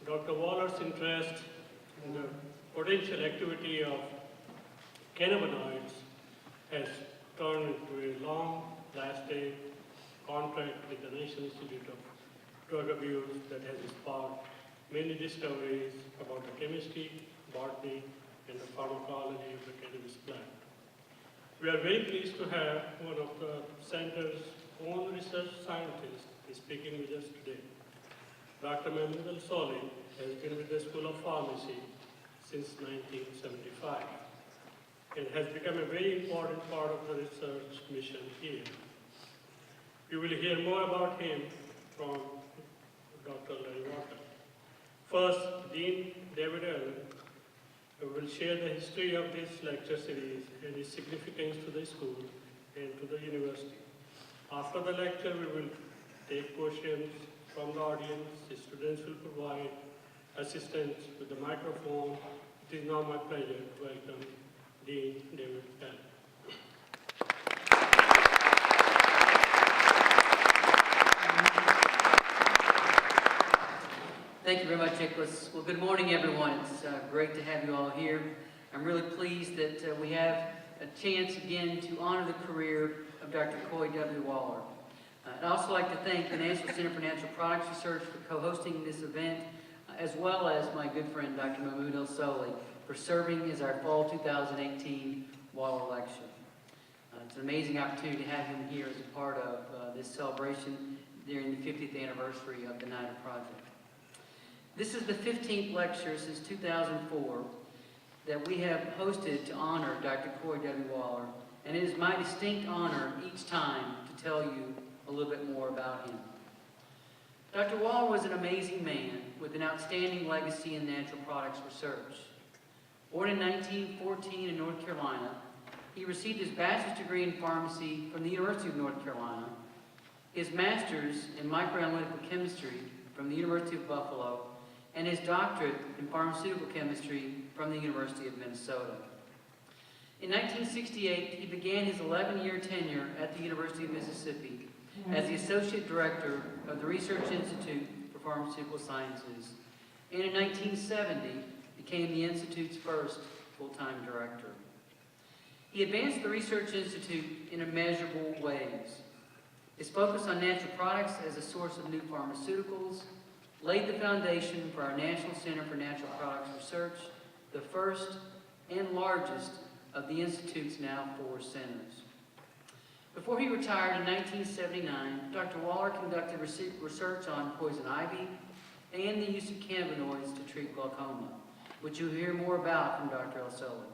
Dr. Waller's interest in the potential activity of cannabinoids has turned into a long-lasting contract with the National Institute of Drug Abuse that has sparked many discoveries about the chemistry, botany, and the pharmacology of the cannabis plant. We are very pleased to have one of the center's own research scientists speaking with us today. Dr. Mahmoud ElSohly has been with the School of Pharmacy since 1975 and has become a very important part of the research mission here. You will hear more about him from Dr. Larry Walker. First, Dean David Allen will share the history of this lecture series and its significance to the school and to the university. After the lecture, we will take questions from the audience. The students will provide assistance with the microphone. It is now my pleasure to welcome Dean David Allen. Thank you very much, Nicholas. Well, good morning, everyone. It's great to have you all here. I'm really pleased that we have a chance again to honor the career of Dr. Coy W. Waller. I'd also like to thank the National Center for Natural Products Research for co-hosting this event, as well as my good friend, Dr. Mahmoud ElSohly, for serving as our Fall 2018 Waller Lecture. It's an amazing opportunity to have him here as a part of this celebration during the 50th anniversary of the NIDA project. This is the 15th lecture since 2004 that we have hosted to honor Dr. Coy W. Waller, and it is my distinct honor each time to tell you a little bit more about him. Dr. Waller was an amazing man with an outstanding legacy in natural products research. Born in 1914 in North Carolina, he received his bachelor's degree in pharmacy from the University of North Carolina, his master's in microanalytical chemistry from the University of Buffalo, and his doctorate in pharmaceutical chemistry from the University of Minnesota. In 1968, he began his 11-year tenure at the University of Mississippi as the Associate Director of the Research Institute for Pharmaceutical Sciences, and in 1970 became the Institute's first full-time director. He advanced the Research Institute in immeasurable ways. His focus on natural products as a source of new pharmaceuticals laid the foundation for our National Center for Natural Products Research, the first and largest of the Institute's now 4 centers. Before he retired in 1979, Dr. Waller conducted research on poison ivy and the use of cannabinoids to treat glaucoma, which you'll hear more about from Dr. ElSohly.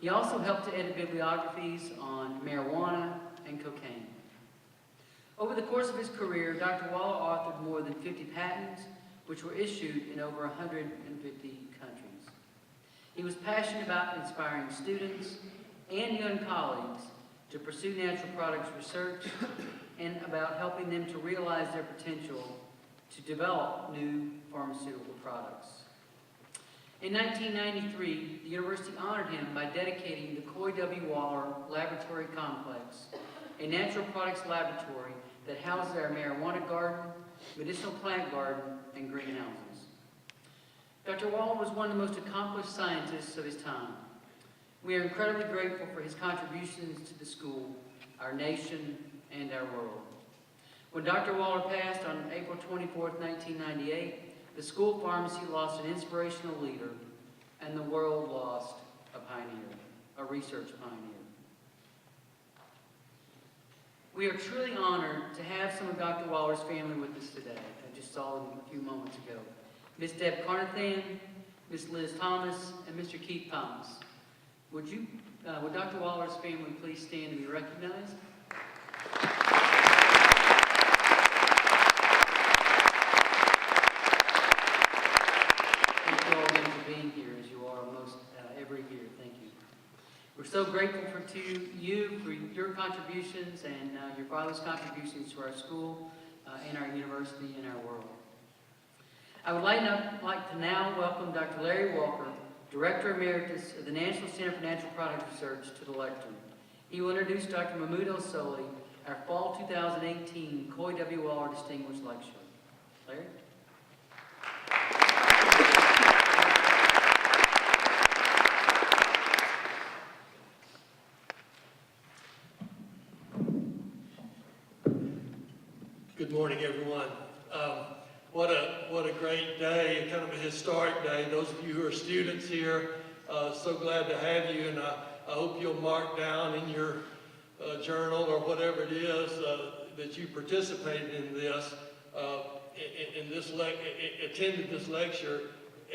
He also helped to edit bibliographies on marijuana and cocaine. Over the course of his career, Dr. Waller authored more than 50 patents, which were issued in over 150 countries. He was passionate about inspiring students and young colleagues to pursue natural products research and about helping them to realize their potential to develop new pharmaceutical products. In 1993, the university honored him by dedicating the Coy W. Waller Laboratory Complex, a natural products laboratory that houses our marijuana garden, medicinal plant garden, and greenhouses. Dr. Waller was one of the most accomplished scientists of his time. We are incredibly grateful for his contributions to the school, our nation, and our world. When Dr. Waller passed on April 24, 1998, the School of Pharmacy lost an inspirational leader, and the world lost a pioneer, a research pioneer. We are truly honored to have some of Dr. Waller's family with us today. I just saw them a few moments ago. Ms. Deb Carnathan, Ms. Liz Thomas, and Mr. Keith Thomas. Would Dr. Waller's family please stand and be recognized? Thank you all again for being here, as you are most every year. Thank you. We're so grateful to you for your contributions and your father's contributions to our school and our university and our world. I would like to now welcome Dr. Larry Walker, Director Emeritus of the National Center for Natural Products Research, to the lectern. He will introduce Dr. Mahmoud ElSohly, our Fall 2018 Coy W. Waller Distinguished Lecturer. Larry? Good morning, everyone. What a great day, kind of a historic day. Those of you who are students here, so glad to have you, and I hope you'll mark down in your journal or whatever it is that you participated in this, attended this lecture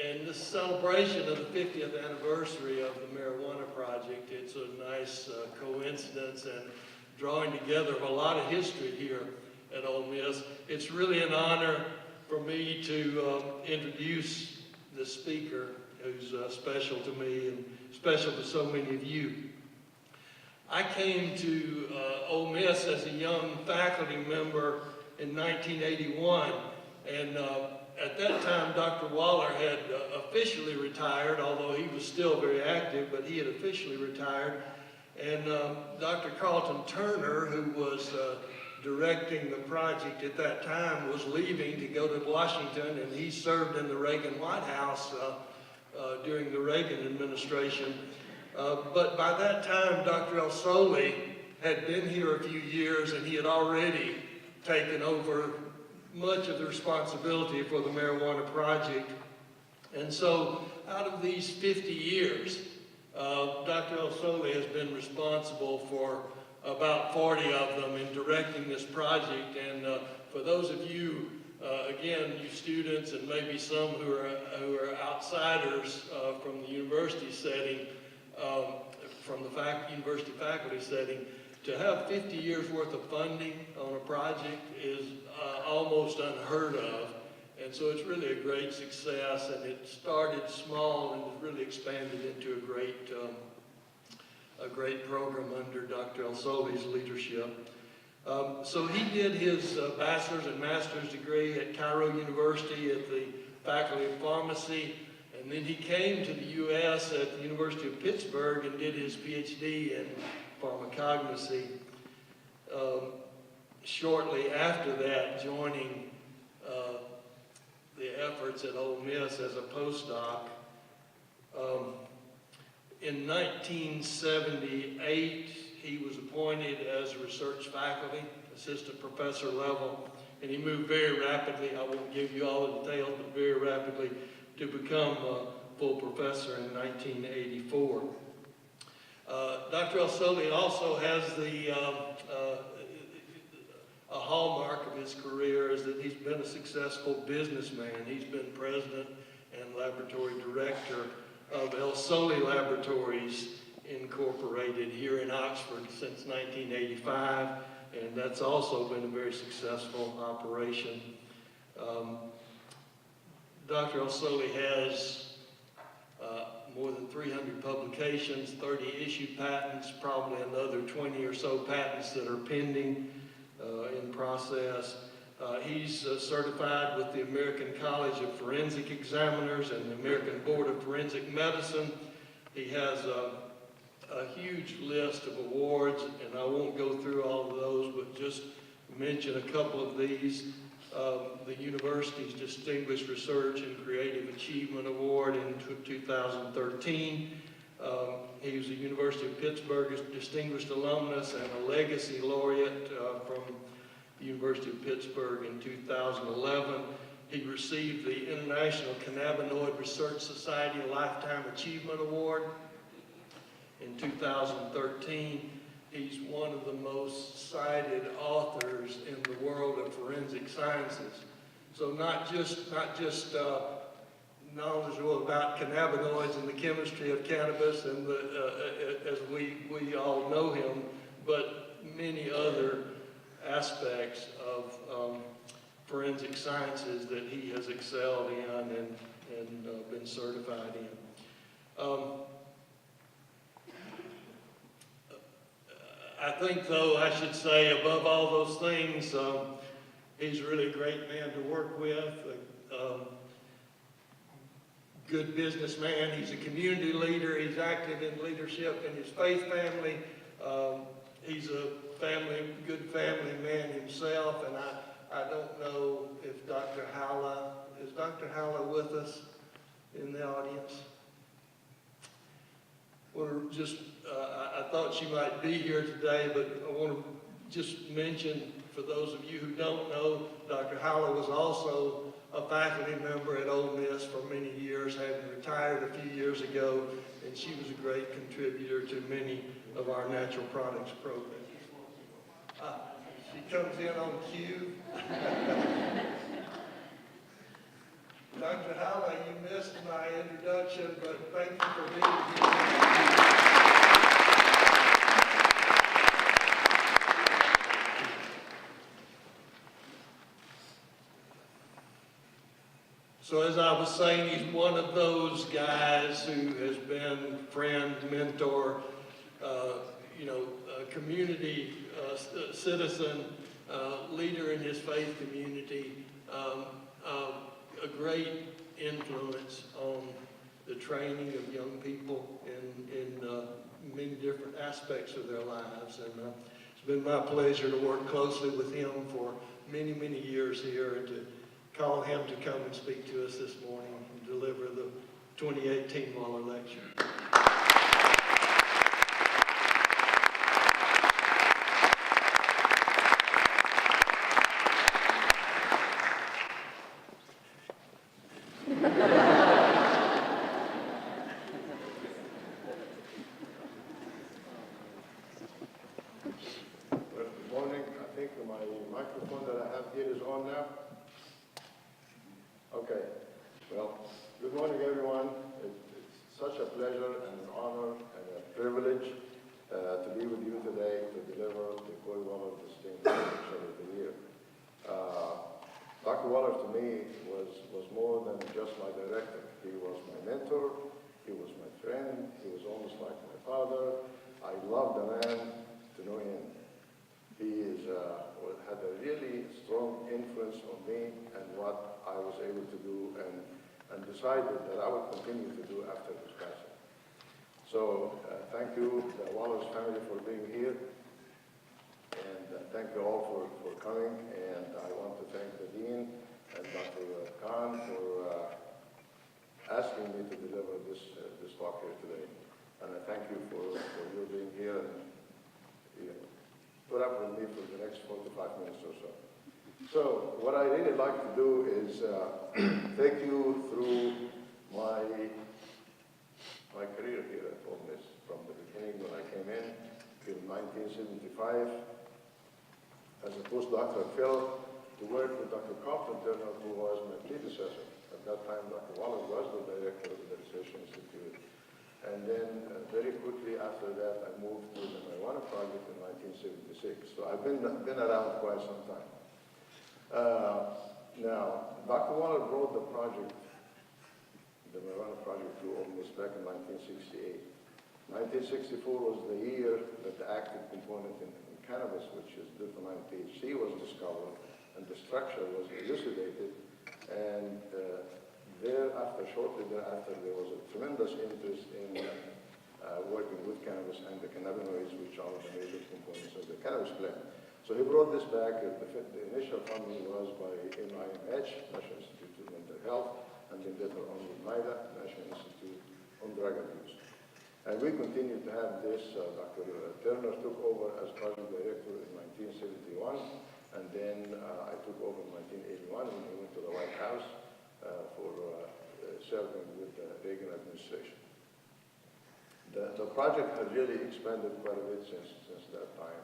and this celebration of the 50th anniversary of the Marijuana Project. It's a nice coincidence and drawing together of a lot of history here at Ole Miss. It's really an honor for me to introduce the speaker who's special to me and special to so many of you. I came to Ole Miss as a young faculty member in 1981, and at that time Dr. Waller had officially retired, although he was still very active, but he had officially retired. And Dr. Carlton Turner, who was directing the project at that time, was leaving to go to Washington, and he served in the Reagan White House during the Reagan administration. But by that time, Dr. ElSohly had been here a few years, and he had already taken over much of the responsibility for the Marijuana Project. And so out of these 50 years, Dr. ElSohly has been responsible for about 40 of them in directing this project. And for those of you, again, you students and maybe some who are outsiders from the university setting, from the university faculty setting, to have 50 years worth of funding on a project is almost unheard of. And so it's really a great success, and it started small and has really expanded into a great program under Dr. ElSohly's leadership. So he did his bachelor's and master's degree at Cairo University at the Faculty of Pharmacy, and then he came to the U.S. at the University of Pittsburgh and did his PhD in pharmacognosy. Shortly after that, joining the efforts at Ole Miss as a postdoc. In 1978, he was appointed as research faculty, assistant professor level, and he moved very rapidly, I won't give you all the details, but very rapidly to become a full professor in 1984. Dr. ElSohly also has a hallmark of his career is that he's been a successful businessman. He's been president and laboratory director of ElSohly Laboratories Incorporated here in Oxford since 1985, and that's also been a very successful operation. Dr. ElSohly has more than 300 publications, 30 issued patents, probably another 20 or so patents that are pending in process. He's certified with the American College of Forensic Examiners and the American Board of Forensic Medicine. He has a huge list of awards, and I won't go through all of those, but just mention a couple of these. The university's Distinguished Research and Creative Achievement Award in 2013. He was a University of Pittsburgh Distinguished Alumnus and a Legacy Laureate from the University of Pittsburgh in 2011. He received the International Cannabinoid Research Society Lifetime Achievement Award in 2013. He's one of the most cited authors in the world of forensic sciences. So not just knowledgeable about cannabinoids and the chemistry of cannabis and as we all know him, but many other aspects of forensic sciences that he has excelled in and been certified in. I think, though, I should say, above all those things, he's really a great man to work with, a good businessman. He's a community leader. He's active in leadership in his faith family. He's a good family man himself, and I don't know if Dr. Howla, is Dr. Howla with us in the audience? I thought she might be here today, but I want to just mention for those of you who don't know, Dr. Howley was also a faculty member at Ole Miss for many years, having retired a few years ago, and she was a great contributor to many of our natural products programs. She comes in on cue. Dr. Howley, you missed my introduction, but thank you for being here. So as I was saying, he's one of those guys who has been friend, mentor, community citizen, leader in his faith community, a great influence on the training of young people in many different aspects of their lives. And it's been my pleasure to work closely with him for many, many years here, and to call him to come and speak to us this morning and deliver the 2018 Waller Lecture. Good morning. I think my microphone that I have here is on now. Okay. Well, good morning, everyone. It's such a pleasure and an honor and a privilege to be with you today to deliver the Coy W Distinguished Lecture of the Year. Dr. Waller to me was more than just my director. He was my mentor. He was my friend. He was almost like my father. I loved the man to know him. He had a really strong influence on me and what I was able to do, and decided that I would continue to do after his passing. So thank you, the Waller's family, for being here, and thank you all for coming. And I want to thank the Dean and Dr. Khan for asking me to deliver this talk here today. And I thank you for your being here and put up with me for the next 45 minutes or so. So what I really like to do is take you through my career here at Ole Miss, from the beginning when I came in 1975 as a postdoctoral fellow to work with Dr. Turner, who was my predecessor. At that time, Dr. Waller was the director of the Research Institute. And then very quickly after that, I moved to the Marijuana Project in 1976. So I've been around quite some time. Now, Dr. Waller brought the Marijuana Project to Ole Miss back in 1968. 1964 was the year that the active component in cannabis, which is diphenhydramine THC, was discovered, and the structure was elucidated. And shortly thereafter, there was a tremendous interest in working with cannabis and the cannabinoids, which are the major components of the cannabis plant. So he brought this back. The initial funding was by NIMH, National Institute of Mental Health, and then later on with NIDA, National Institute on Drug Abuse. And we continued to have this. Dr. Turner took over as project director in 1971, and then I took over in 1981 when he went to the White House for serving with the Reagan administration. The project had really expanded quite a bit since that time.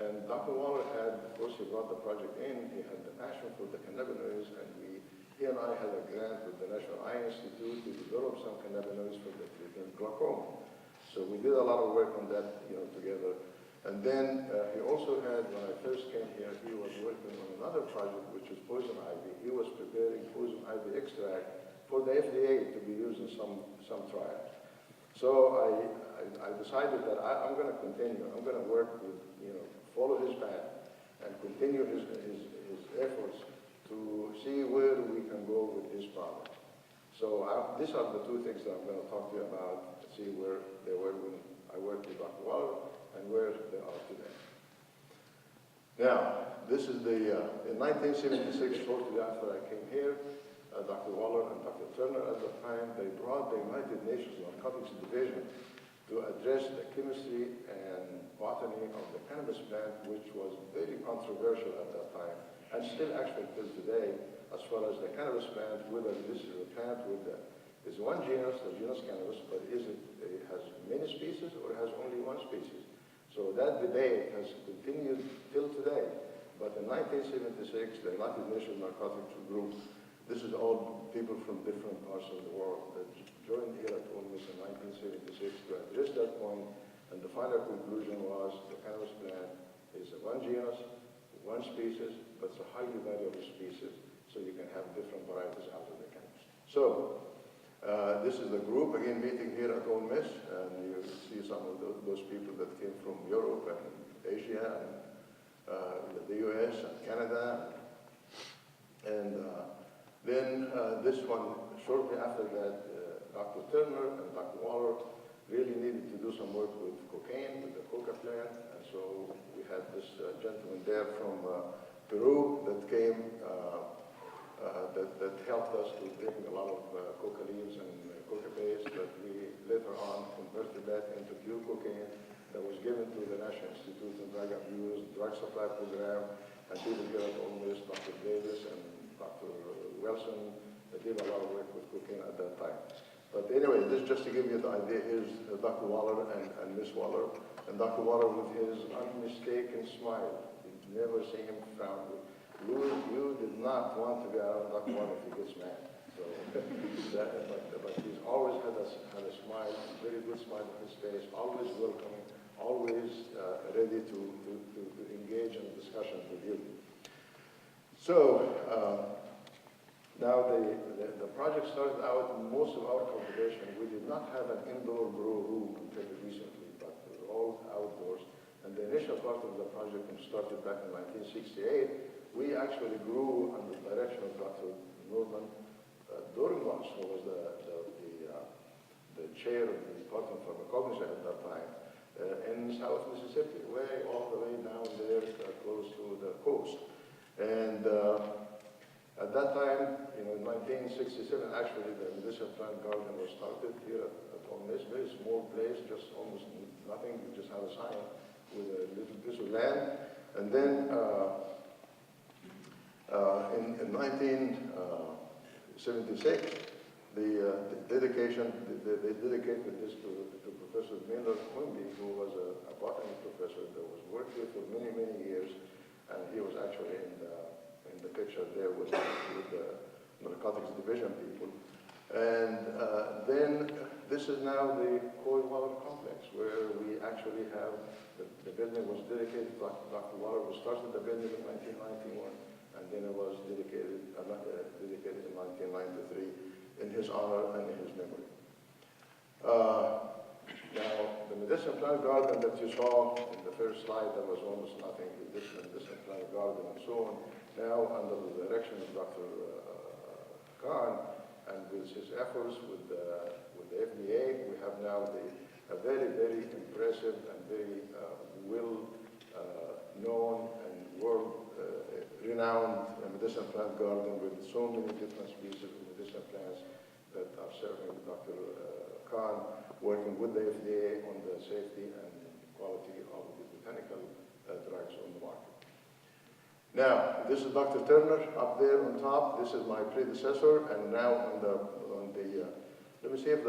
And Dr. Waller had, of course, he brought the project in. He had the passion for the cannabinoids, and he and I had a grant with the National Eye Institute to develop some cannabinoids for the treatment of glaucoma. So we did a lot of work on that, together. And then he also had, when I first came here, he was working on another project, which is poison ivy. He was preparing poison ivy extract for the FDA to be used in some trials. So I decided that I'm going to continue. I'm going to work with, follow his path and continue his efforts to see where we can go with this product. So these are the two things that I'm going to talk to you about, see where they were when I worked with Dr. Waller and where they are today. Now, this is in 1976, shortly after I came here, Dr. Waller and Dr. Turner at the time, they brought the United Nations Narcotics Division to address the chemistry and botany of the cannabis plant, which was very controversial at that time, and still actually till today, as far as the cannabis plant, whether this is a plant with is one genus, the genus cannabis, but it has many species or has only one species. So that debate has continued till today. But in 1976, the United Nations Narcotics Group, this is all people from different parts of the world that joined here at Ole Miss in 1976 to address that point, and the final conclusion was the cannabis plant is one genus, one species, but it's a highly valuable species, so you can have different varieties out of the cannabis. So, this is the group, again, meeting here at Ole Miss, and you see some of those people that came from Europe and Asia, and the US and Canada. And then this one, shortly after that, Dr. Turner and Dr. Waller really needed to do some work with cocaine, with the coca plant, and so we had this gentleman there from Peru that came, that helped us to bring a lot of coca leaves and coca paste that we later on converted that into pure cocaine that was given to the National Institute of Drug Abuse, Drug Supply Program, and people here at Ole Miss, Dr. Davis and Dr. Wilson, they did a lot of work with cocaine at that time. But anyway, this just to give you the idea, here's Dr. Waller and Miss Waller, and Dr. Waller with his unmistaken smile. You'd never see him frown. You did not want to be around Dr. Waller if he gets mad. So, but he's always had a smile, a very good smile on his face, always welcoming, always ready to engage in discussions with you. So, now the project started out, most of our cultivation, we did not have an indoor grow room until recently, but we were all outdoors. And the initial part of the project, when started back in 1968, we actually grew under the direction of Dr. Norman Doringos, who was the chair of the Department of Pharmacology at that time, in South Mississippi, way all the way down there, close to the coast. And at that time, in 1967, actually, the medicinal plant garden was started here at Ole Miss, very small place, just almost nothing. We just had a sign with a little piece of land. And then in 1976, they dedicated this to Professor Miller Quimby, who was a botany professor that was working here for many, many years, and he was actually in the picture there with the narcotics division people. And then this is now the Coy Waller complex, where we actually have, the building was dedicated, Dr. Waller started the building in 1991, and then it was dedicated in 1993 in his honor and in his memory. Now, the medicinal plant garden that you saw in the first slide, there was almost nothing with this medicinal plant garden and so on. Now, under the direction of Dr. Khan, and with his efforts with the FDA, we have now a very, very impressive and very well-known and world-renowned medicinal plant garden with so many different species of medicinal plants that are serving Dr. Khan, working with the FDA on the safety and quality of the botanical drugs on the market. Now, this is Dr. Turner up there on top. This is my predecessor, and now on the let me see if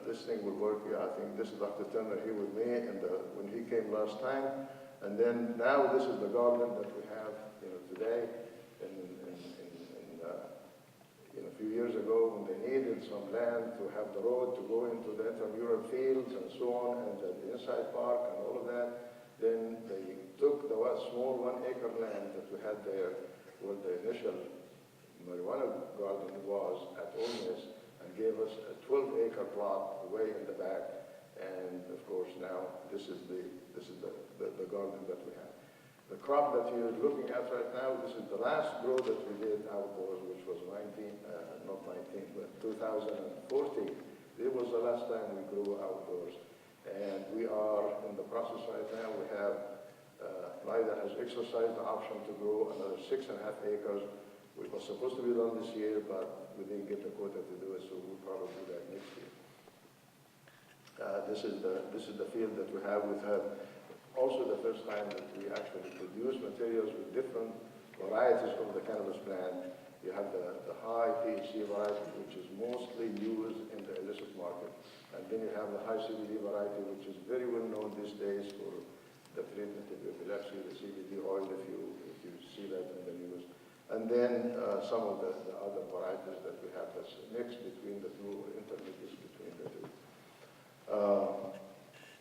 this thing will work. Yeah, I think this is Dr. Turner here with me, and when he came last time, and then now this is the garden that we have, today. A few years ago, when they needed some land to have the road to go into the intramural fields and so on, and the inside park and all of that, then they took the small 1 acre land that we had there, where the initial marijuana garden was at Ole Miss, and gave us a 12-acre plot way in the back. And of course, now this is the garden that we have. The crop that you're looking at right now, this is the last grow that we did outdoors, which was 2014. It was the last time we grew outdoors. And we are in the process right now. We have, NIDA has exercised the option to grow another 6.5 acres, which was supposed to be done this year, but we didn't get the quota to do it, so we'll probably do that next year. This is the field that we have. We've had also the first time that we actually produce materials with different varieties of the cannabis plant. You have the high THC variety, which is mostly used in the illicit market. And then you have the high CBD variety, which is very well known these days for the treatment of epilepsy, the CBD oil, if you see that in the news. And then some of the other varieties that we have that's mixed between the two, intermediates between the two.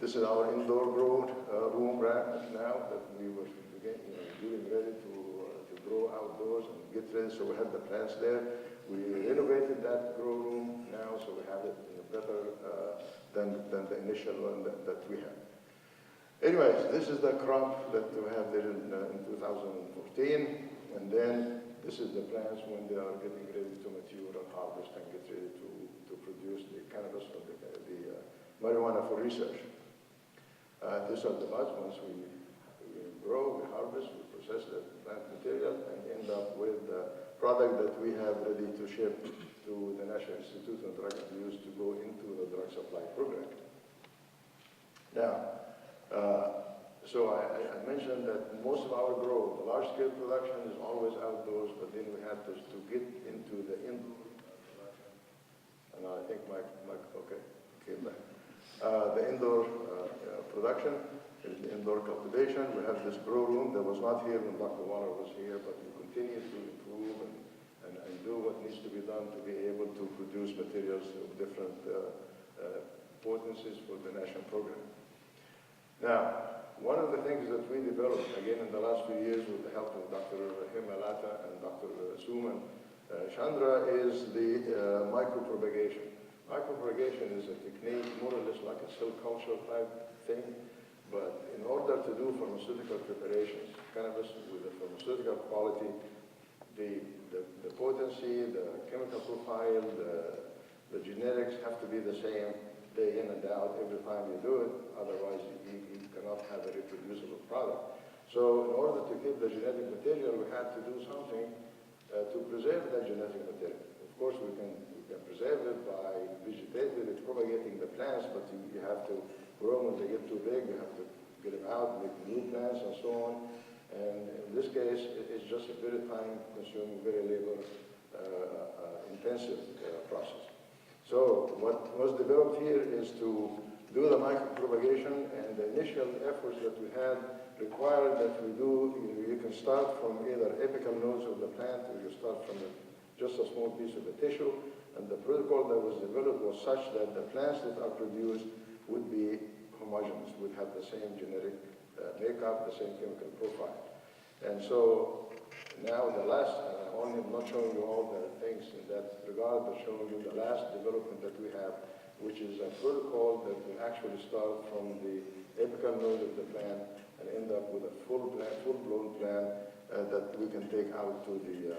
This is our indoor grow room right now that we were getting ready to grow outdoors and get ready. So we had the plants there. We renovated that grow room now, so we have it better than the initial one that we had. Anyways, this is the crop that we have there in 2014, and then this is the plants when they are getting ready to mature and harvest and get ready to produce the cannabis or the marijuana for research. These are the buds. Once we grow, we harvest, we process the plant material, and end up with the product that we have ready to ship to the National Institute on Drug Abuse to go into the drug supply program. Now, so I mentioned that most of our growth, the large-scale production is always outdoors, but then we have to get into the indoor production. And I think Mike okay, came back. The indoor production, the indoor cultivation. We have this grow room that was not here when Dr. Waller was here, but we continue to improve and do what needs to be done to be able to produce materials of different potencies for the national program. Now, one of the things that we developed, again, in the last few years with the help of Dr. Himalata and Dr. Suman Chandra, is the micropropagation. Micropropagation is a technique more or less like a cell culture type thing, but in order to do pharmaceutical preparations, cannabis with the pharmaceutical quality, the potency, the chemical profile, the genetics have to be the same day in and out every time you do it, otherwise you cannot have a reproducible product. So in order to keep the genetic material, we had to do something to preserve that genetic material. Of course, we can preserve it by vegetatively propagating the plants, but you have to grow them when they get too big, you have to get them out, make new plants and so on. And in this case, it's just a very time-consuming, very labor-intensive process. So what was developed here is to do the micropropagation, and the initial efforts that we had required that we do, you can start from either apical nodes of the plant, or you start from just a small piece of the tissue, and the protocol that was developed was such that the plants that are produced would be homogeneous, would have the same genetic makeup, the same chemical profile. And so now the last, I'm not showing you all the things in that regard, but showing you the last development that we have, which is a protocol that will actually start from the apical node of the plant and end up with a full-blown plant that we can take out to the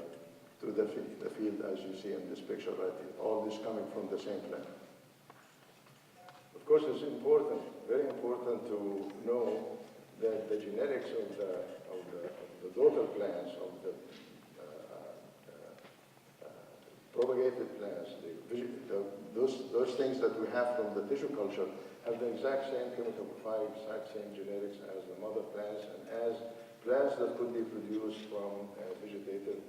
field, as you see in this picture right here. All this coming from the same plant. Of course, it's important, very important to know that the genetics of the daughter plants, of the propagated plants, those things that we have from the tissue culture have the exact same chemical profile, exact same genetics as the mother plants and as plants that could be produced from a vegetative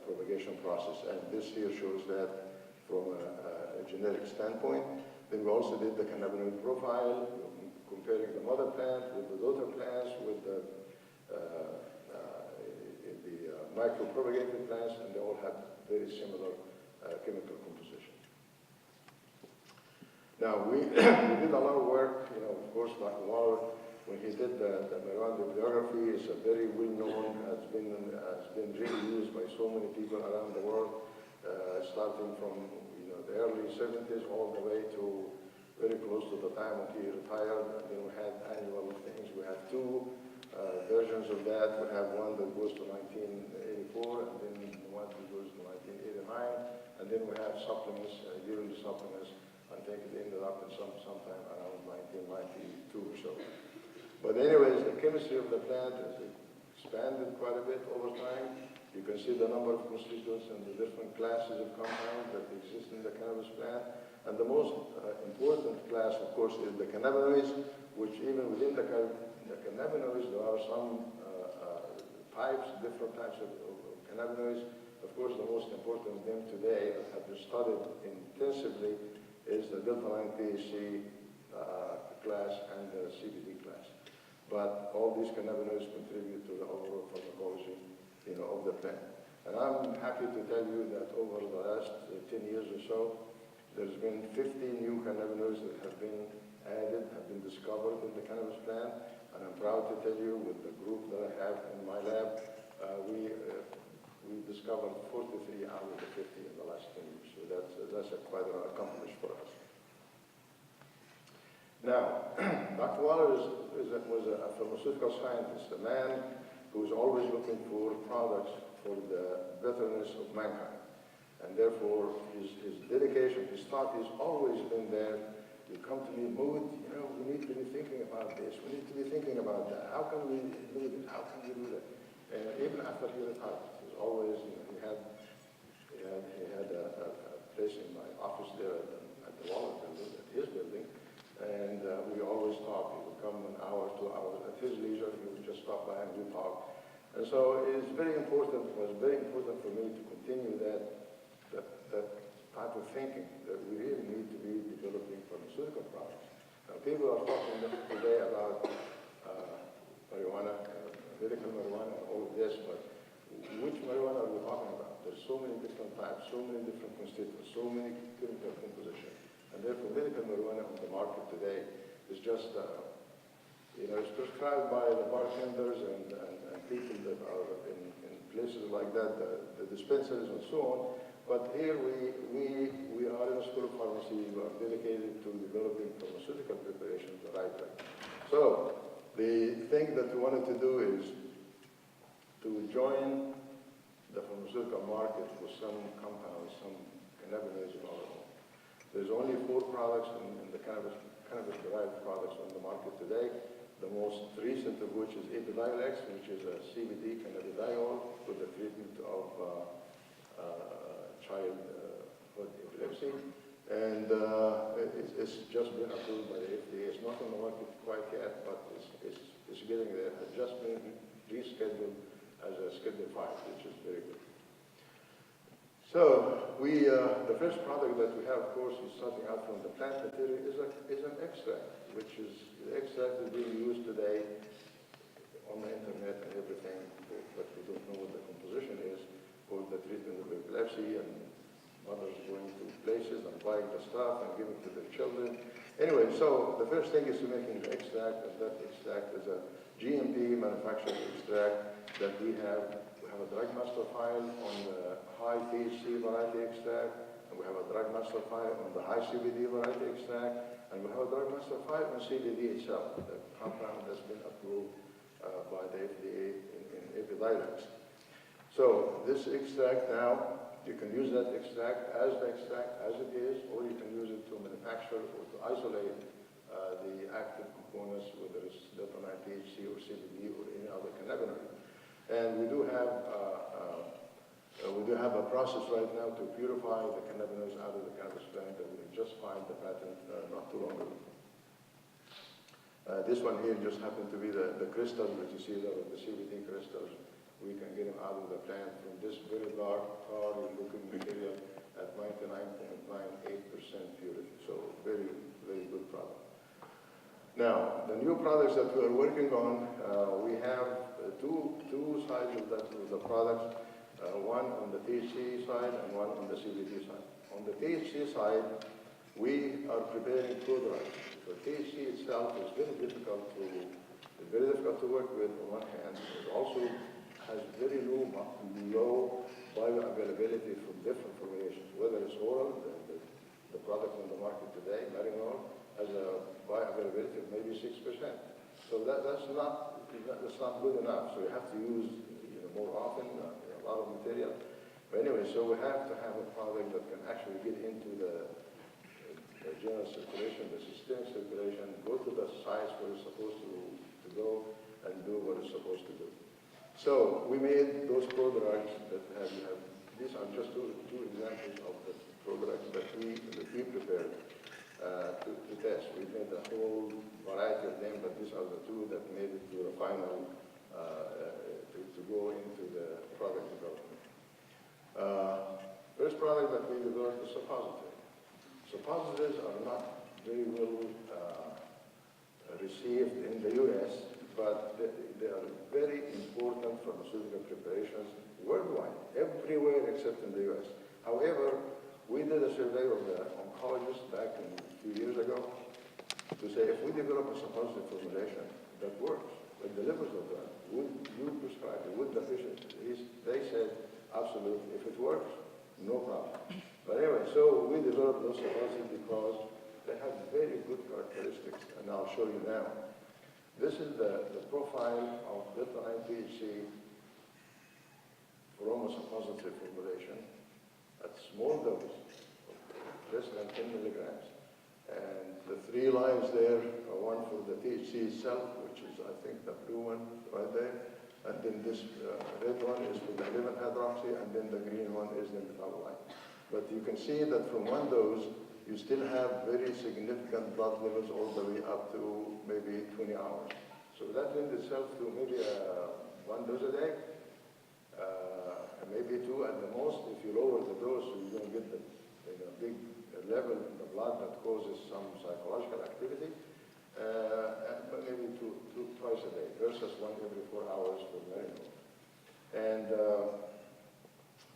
propagation process. And this here shows that from a genetic standpoint. Then we also did the cannabinoid profile, comparing the mother plant with the daughter plants, with the micropropagated plants, and they all have very similar chemical composition. Now, we did a lot of work, of course, Dr. Waller, when he did the marijuana bibliography, is a very well-known, has been really used by so many people around the world, starting from the early 70s all the way to very close to the time when he retired. And then we had annual things. We have two versions of that. We have one that goes to 1984, and then one that goes to 1989. And then we have supplements, yearly supplements. I think it ended up in sometime around 1992 or so. But anyways, the chemistry of the plant has expanded quite a bit over time. You can see the number of constituents and the different classes of compounds that exist in the cannabis plant. And the most important class, of course, is the cannabinoids, which even within the cannabinoids, there are some different types of cannabinoids. Of course, the most important of them today that have been studied intensively is the delta-9 THC class and the CBD class. But all these cannabinoids contribute to the overall pharmacology, of the plant. And I'm happy to tell you that over the last 10 years or so, there's been 50 new cannabinoids that have been added, have been discovered in the cannabis plant. And I'm proud to tell you, with the group that I have in my lab, we discovered 43 out of the 50 in the last 10 years. So that's quite an accomplishment for us. Now, Dr. Waller was a pharmaceutical scientist, a man who was always looking for products for the betterness of mankind. And therefore, his dedication, his thought has always been there. You come to me, Mahmoud, we need to be thinking about this. We need to be thinking about that. How can we do this? How can we do that? And even after he retired, he was always, he had a place in my office there at the Waller building, at his building. And we always talk. He would come an hour, 2 hours. At his leisure, he would just stop by and we talk. And so it was very important for me to continue that type of thinking, that we really need to be developing pharmaceutical products. Now, people are talking today about marijuana, medical marijuana, and all of this, but which marijuana are we talking about? There's so many different types, so many different constituents, so many chemical compositions. And therefore, medical marijuana on the market today is just, it's prescribed by the bartenders and people that are in places like that, the dispensaries and so on. But here we are in a school of pharmacy. We are dedicated to developing pharmaceutical preparations the right way. So the thing that we wanted to do is to join the pharmaceutical market with some compounds, some cannabinoids of our own. There's only 4 products in the cannabis-derived products on the market today. The most recent of which is Epidiolex, which is a CBD cannabidiol for the treatment of childhood epilepsy. And it's just been approved by the FDA. It's not on the market quite yet, but it's getting there. It's just been rescheduled as a Schedule 5, which is very good. So the first product that we have, of course, is starting out from the plant material, is an extract, which is the extract is being used today on the internet and everything, but we don't know what the composition is for the treatment of epilepsy, and mothers going to places and buying the stuff and giving to their children. Anyway, so the first thing is to making the extract, and that extract is a GMP manufactured extract that we have. We have a drug master file on the high THC variety extract, and we have a drug master file on the high CBD variety extract, and we have a drug master file on CBD itself, the compound that's been approved by the FDA in Epidiolex. So this extract now, you can use that extract as it is, or you can use it to manufacture or to isolate the active components, whether it's delta-9 THC or CBD or any other cannabinoid. And we do have a process right now to purify the cannabinoids out of the cannabis plant, and we just filed the patent not too long ago. This one here just happened to be the crystals that you see there, the CBD crystals. We can get them out of the plant from this very dark, tarry-looking material at 99.98% purity. So very, very good product. Now, the new products that we are working on, we have two sides of the products, one on the THC side and one on the CBD side. On the THC side, we are preparing 2 drugs. The THC itself is very difficult to work with on one hand. It also has very low bioavailability from different formulations, whether it's oral, the product on the market today, Marinol, has a bioavailability of maybe 6%. So that's not good enough. So you have to use more often, a lot of material. But anyway, so we have to have a product that can actually get into the general circulation, the systemic circulation, go to the sites where it's supposed to go, and do what it's supposed to do. So we made those products that these are just two examples of the products that we prepared to test. We made a whole variety of them, but these are the two that made it to the final, to go into the product development. First product that we developed is suppository. Suppositories are not very well received in the U.S., but they are very important pharmaceutical preparations worldwide, everywhere except in the U.S. However, we did a survey of the oncologists back a few years ago to say if we develop a suppository formulation that works, that delivers the drug, would you prescribe it? Would the patient? They said, absolutely. If it works, no problem. But anyway, so we developed those suppositories because they have very good characteristics, and I'll show you now. This is the profile of delta-9-THC from a suppository formulation at small dose, less than 10 milligrams. And the three lines there are one for the THC itself, which is, I think, the blue one right there. And then this red one is for the 11-hydroxy, and then the green one is the metabolite. But you can see that from one dose, you still have very significant blood levels all the way up to maybe 20 hours. So that lends itself to maybe one dose a day, maybe two at the most. If you lower the dose, you don't get the big level in the blood that causes some psychological activity, but maybe twice a day versus one every 4 hours for Marinol. And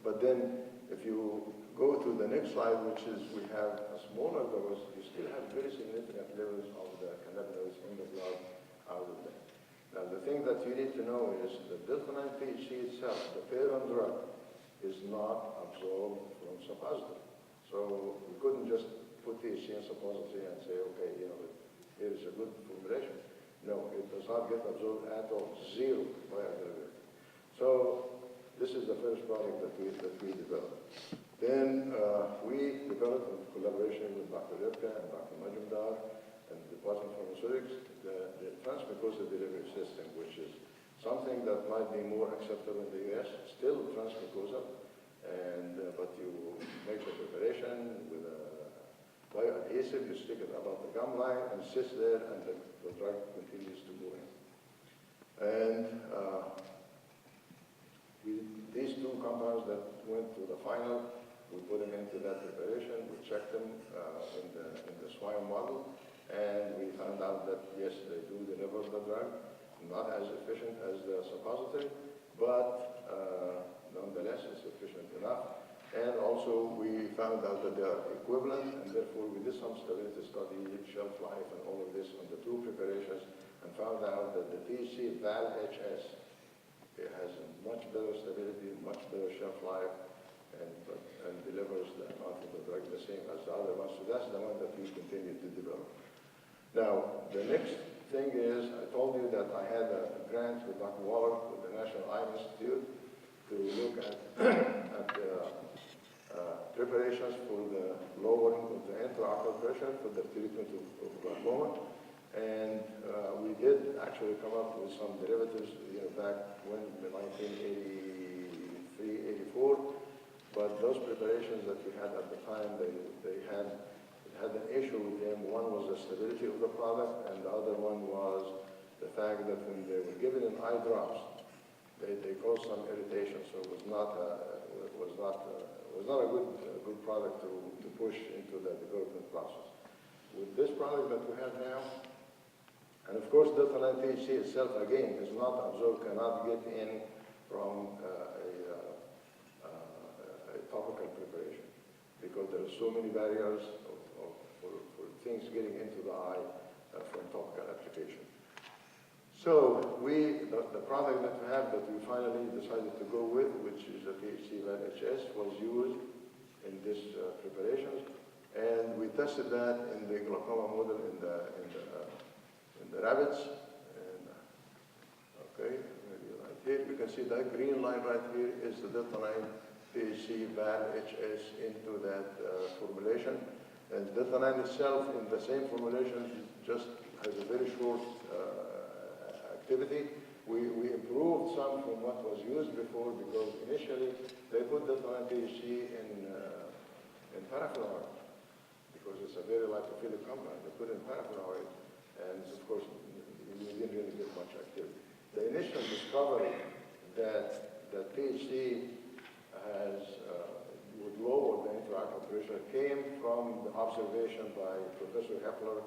but then if you go to the next slide, which is we have a smaller dose, you still have very significant levels of the cannabinoids in the blood out of them. Now, the thing that you need to know is the delta-9-THC itself, the parent drug, is not absorbed from suppository. So we couldn't just put THC in suppository and say, okay, here is a good formulation. No, it does not get absorbed at all, zero bioavailability. So this is the first product that we developed. Then we developed in collaboration with Dr. Rivka and Dr. Majumdar and the Department of Pharmaceutics, the transmucosal delivery system, which is something that might be more acceptable in the U.S., still transmucosal, and but you make the preparation with a bioadhesive, you stick it about the gum line and it sits there, and the drug continues to go in. And these two compounds that went to the final, we put them into that preparation, we checked them in the swine model, and we found out that yes, they do deliver the drug, not as efficient as the suppository, but nonetheless it's efficient enough. And also we found out that they are equivalent, and therefore we did some stability study, shelf life, and all of this on the two preparations, and found out that the THC Val-HS, it has a much better stability, much better shelf life, and delivers the amount of the drug the same as the other ones. So that's the one that we continue to develop. Now, the next thing is, I told you that I had a grant with Dr. Waller with the National Eye Institute to look at preparations for the lowering of the intraocular pressure for the treatment of glaucoma. And we did actually come up with some derivatives, back when in 1983, 84. But those preparations that we had at the time, they had an issue with them. One was the stability of the product, and the other one was the fact that when they were given in eye drops, they caused some irritation. So it was not a good product to push into the development process. With this product that we have now, and of course, delta-9-THC itself, again, is not absorbed, cannot get in from a topical preparation, because there are so many barriers for things getting into the eye from topical application. So the product that we have that we finally decided to go with, which is the THC Val-HS, was used in this preparations, and we tested that in the glaucoma model in the rabbits. And okay, maybe right here you can see that green line right here is the delta-9-THC Val-HS into that formulation. And delta-9 itself in the same formulation just has a very short activity, We improved some from what was used before because initially they put the THC in paraffin because it's a very lipophilic compound. They put it in paraffin oil, and of course, we didn't really get much activity. The initial discovery that THC would lower the intraocular pressure came from the observation by Professor Hepler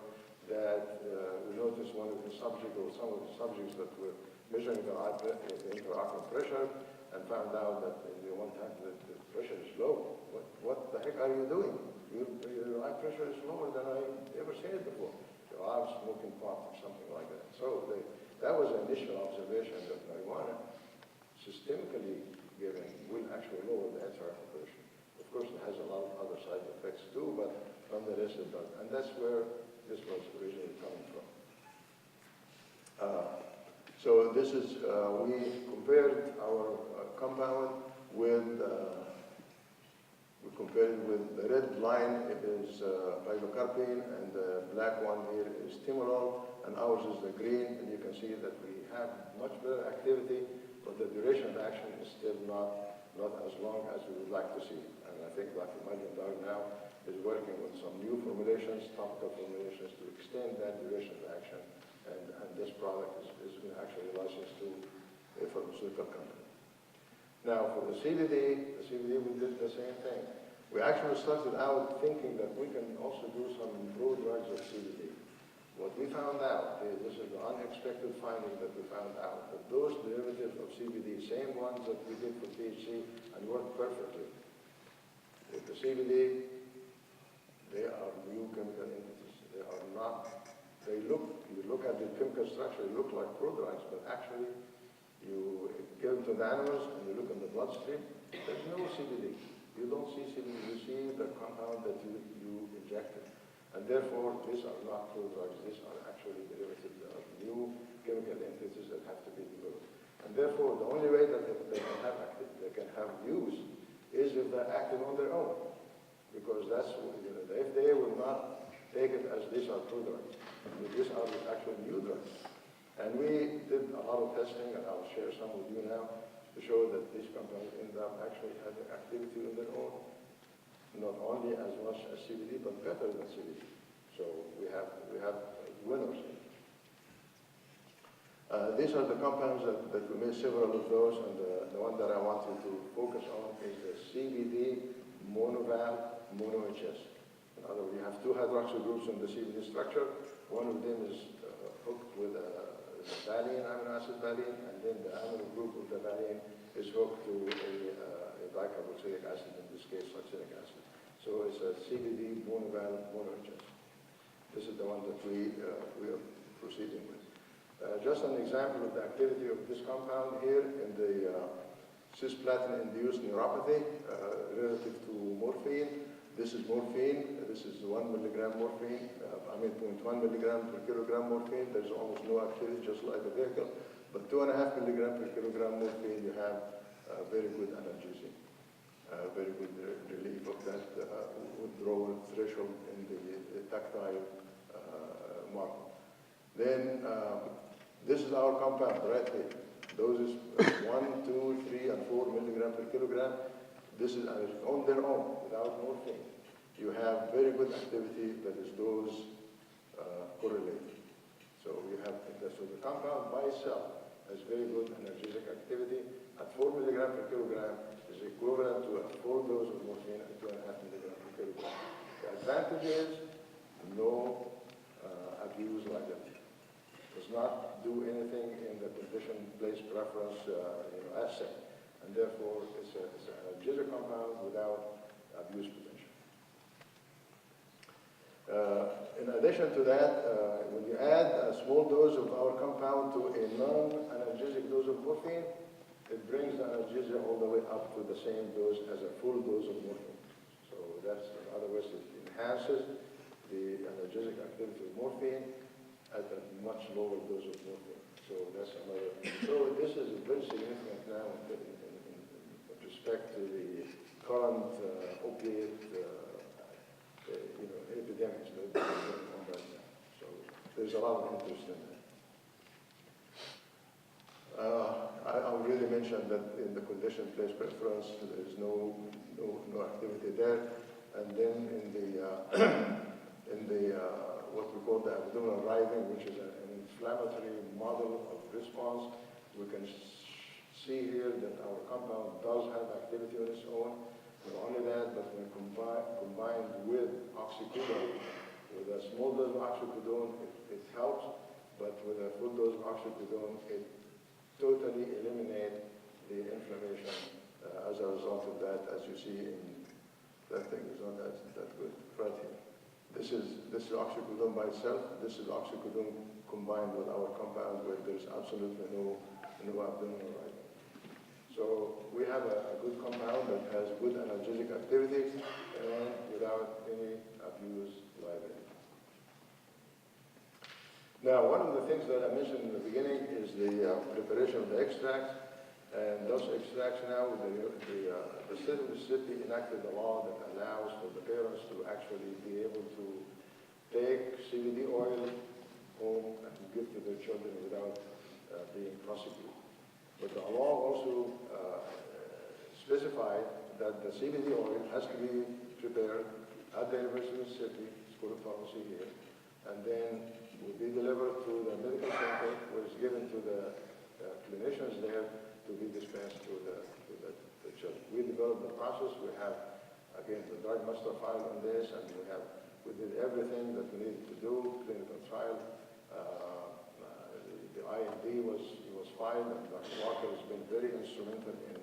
that we noticed one of the subjects, or some of the subjects that were measuring the intraocular pressure and found out that in the one time that the pressure is low. What the heck are you doing? Your eye pressure is lower than I ever seen it before. Your eye smoking pot or something like that. So that was the initial observation that marijuana, systemically given, will actually lower the intraocular pressure. Of course, it has a lot of other side effects too, but nonetheless it does. And that's where this was originally coming from. So this is, we compared our compound with, we compared with the red line, it is pilocarpine, and the black one here is timolol, and ours is the green, and you can see that we have much better activity, but the duration of action is still not as long as we would like to see. And I think Dr. Majumdar now is working with some new formulations, topical formulations, to extend that duration of action. And this product is actually licensed to a pharmaceutical company. Now, for the CBD we did the same thing. We actually started out thinking that we can also do some prodrugs of CBD. What we found out is, this is the unexpected finding that we found out, that those derivatives of CBD, same ones that we did for THC, and work perfectly. With the CBD, they are new chemical entities. They are not, you look at the chemical structure, they look like prodrugs, but actually, you give them to the animals and you look in the bloodstream, there's no CBD. You don't see CBD, you see the compound that you injected. And therefore, these are not prodrugs, these are actually derivatives of new chemical entities that have to be developed. And therefore, the only way that they can have use is if they're acting on their own. Because that's, the FDA will not take it as these are prodrugs. These are actually new drugs. And we did a lot of testing, and I'll share some with you now, to show that these compounds end up actually having activity on their own. Not only as much as CBD, but better than CBD. So we have winners here. These are the compounds that we made several of those, and the one that I want you to focus on is the CBD monoval mono-HS. In other words, you have two hydroxyl groups in the CBD structure. One of them is hooked with valine, amino acid valine, and then the amino group of the valine is hooked to a dicarboxylic acid, in this case succinic acid. So it's a CBD monoval mono-HS. This is the one that we are proceeding with. Just an example of the activity of this compound here in the cisplatin-induced neuropathy relative to morphine. This is morphine. This is 1 milligram morphine. 0.1 milligram per kilogram morphine. There's almost no activity, just like a vehicle. But 2.5 milligram per kilogram morphine, you have very good analgesia, very good relief of that withdrawal threshold in the tactile marker. Then this is our compound right here. Doses 1, 2, 3, and 4 milligram per kilogram. This is on their own, without morphine. You have very good activity that is dose correlated. So you have, so the compound by itself has very good analgesic activity. At 4 milligram per kilogram is equivalent to a full dose of morphine at 2.5 milligram per kilogram. The advantage is no abuse liability. Does not do anything in the condition-place preference assay. And therefore, it's an analgesic compound without abuse potential. In addition to that, when you add a small dose of our compound to a non-analgesic dose of morphine, it brings the analgesia all the way up to the same dose as a full dose of morphine. So that's, in other words, it enhances the analgesic activity of morphine at a much lower dose of morphine. So that's another. So this is very significant now in respect to the current opiate epidemics that are going on right now. So there's a lot of interest in that. I already mentioned that in the condition place preference, there is no activity there. And then in the what we call the abdominal writhing, which is an inflammatory model of response, we can see here that our compound does have activity on its own. Not only that, but when combined with oxycodone, with a small dose of oxycodone, it helps, but with a full dose of oxycodone, it totally eliminates the inflammation as a result of that, as you see in that thing is not that good right here. This is oxycodone by itself. This is oxycodone combined with our compound where there's absolutely no abdominal writhing. So we have a good compound that has good analgesic activity and without any abuse liability. Now, one of the things that I mentioned in the beginning is the preparation of the extracts. And those extracts now, the state of Mississippi enacted a law that allows for the parents to actually be able to take CBD oil home and give to their children without being prosecuted. But the law also specified that the CBD oil has to be prepared at the University of Mississippi School of Pharmacy here, and then will be delivered to the medical center, where it's given to the clinicians there to be dispensed to the children. We developed the process. We have, again, the drug master file on this, and we did everything that we needed to do, clinical trial. The IND was filed, and Dr. Walker has been very instrumental in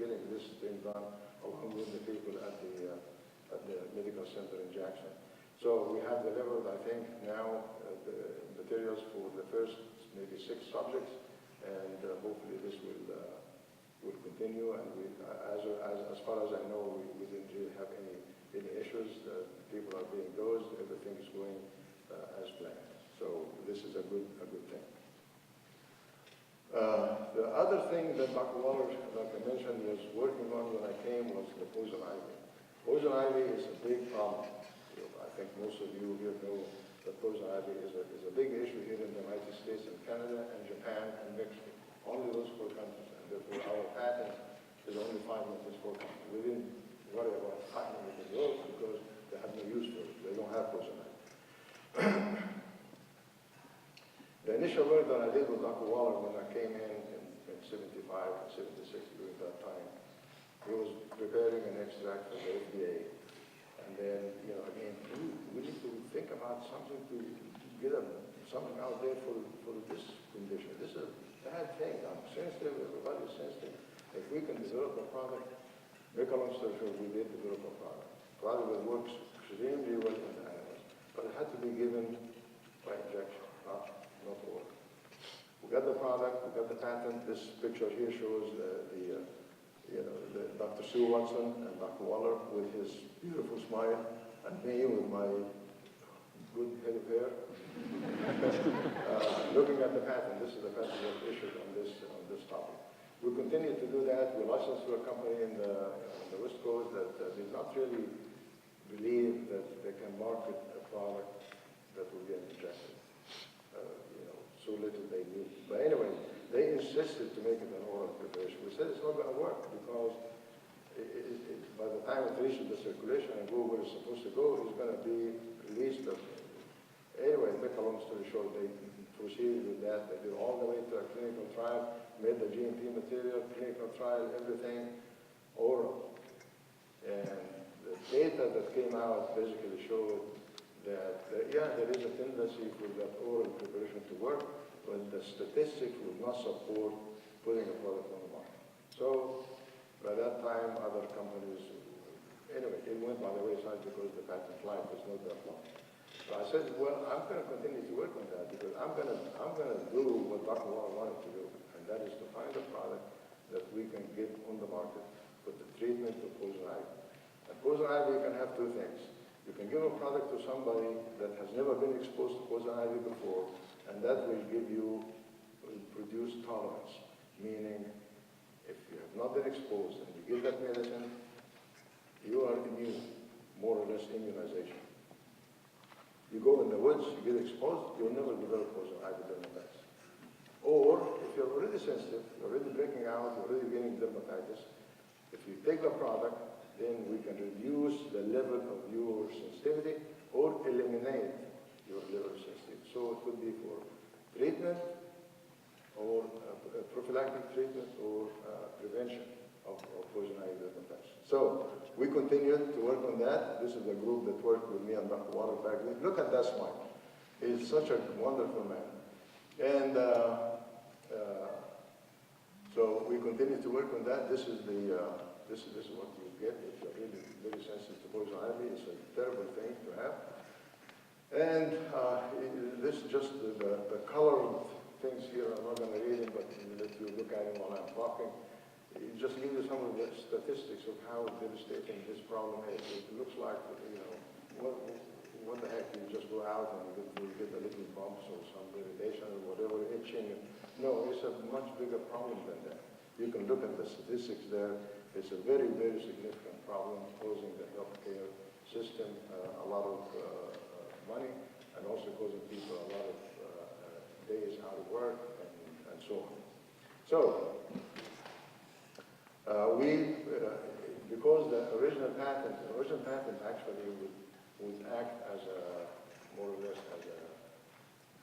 getting this thing done, along with the people at the medical center in Jackson. So we have delivered, I think, now the materials for the first maybe 6 subjects, and hopefully this will continue. And as far as I know, we didn't really have any issues. People are being dosed. Everything is going as planned. So this is a good thing. The other thing that Dr. Waller, like I mentioned, was working on when I came was the poison ivy. Poison ivy is a big problem. I think most of you here know that poison ivy is a big issue here in the United States and Canada and Japan and Mexico. Only those 4 countries. And therefore our patent is only filed in these 4 countries. We didn't worry about filing it in those because they have no use for it. They don't have poison ivy. The initial work that I did with Dr. Waller when I came in 75 and 76 during that time, he was preparing an extract for the FDA. And then, again, we need to think about something to get something out there for this condition. This is a bad thing. I'm sensitive. Everybody's sensitive. If we can develop a product, make a long story short, we did develop a product. Product that works extremely well in the animals, but it had to be given by injection, not oral. We got the product. We got the patent. This picture here shows Dr. Sue Watson and Dr. Waller with his beautiful smile, and me with my good head of hair, looking at the patent. This is the patent that was issued on this topic. We continue to do that. We licensed to a company on the West Coast that did not really believe that they can market a product that will get injected. So little they knew. But anyway, they insisted to make it an oral preparation. We said it's not going to work because by the time it reaches the circulation and go where it's supposed to go, it's going to be released. Anyway, make a long story short, they proceeded with that. They did all the way to a clinical trial, made the GMP material, clinical trial, everything oral. And the data that came out basically showed that, there is a tendency for that oral preparation to work, but the statistics would not support putting a product on the market. So by that time, other companies, anyway, it went by the wayside because the patent life was not that long. So I said, well, I'm going to continue to work on that because I'm going to do what Dr. Waller wanted to do, and that is to find a product that we can get on the market for the treatment of poison ivy. And poison ivy can have 2 things. You can give a product to somebody that has never been exposed to poison ivy before, and that will produce tolerance, meaning if you have not been exposed and you give that medicine, you are immune, more or less immunization. You go in the woods, you get exposed, you'll never develop poison ivy dermatitis. Or if you're already sensitive, you're already breaking out, you're already getting dermatitis, if you take the product, then we can reduce the level of your sensitivity or eliminate your level of sensitivity. So it could be for treatment or prophylactic treatment or prevention of poison ivy dermatitis. So we continued to work on that. This is the group that worked with me and Dr. Waller back then. Look at that smile. He's such a wonderful man. And so we continue to work on that. This is this is what you get if you're really very sensitive to poison ivy. It's a terrible thing to have. And this is just the colored things here. I'm not going to read them, but if you look at them while I'm talking, it just gives you some of the statistics of how devastating this problem is. It looks like, you know, what the heck, you just go out and you get a little bumps or some irritation or whatever, itching. No, it's a much bigger problem than that. You can look at the statistics there. It's a very, very significant problem causing the healthcare system a lot of money and also causing people a lot of days out of work and so on. So, because the original patent actually would act as a, more or less as a,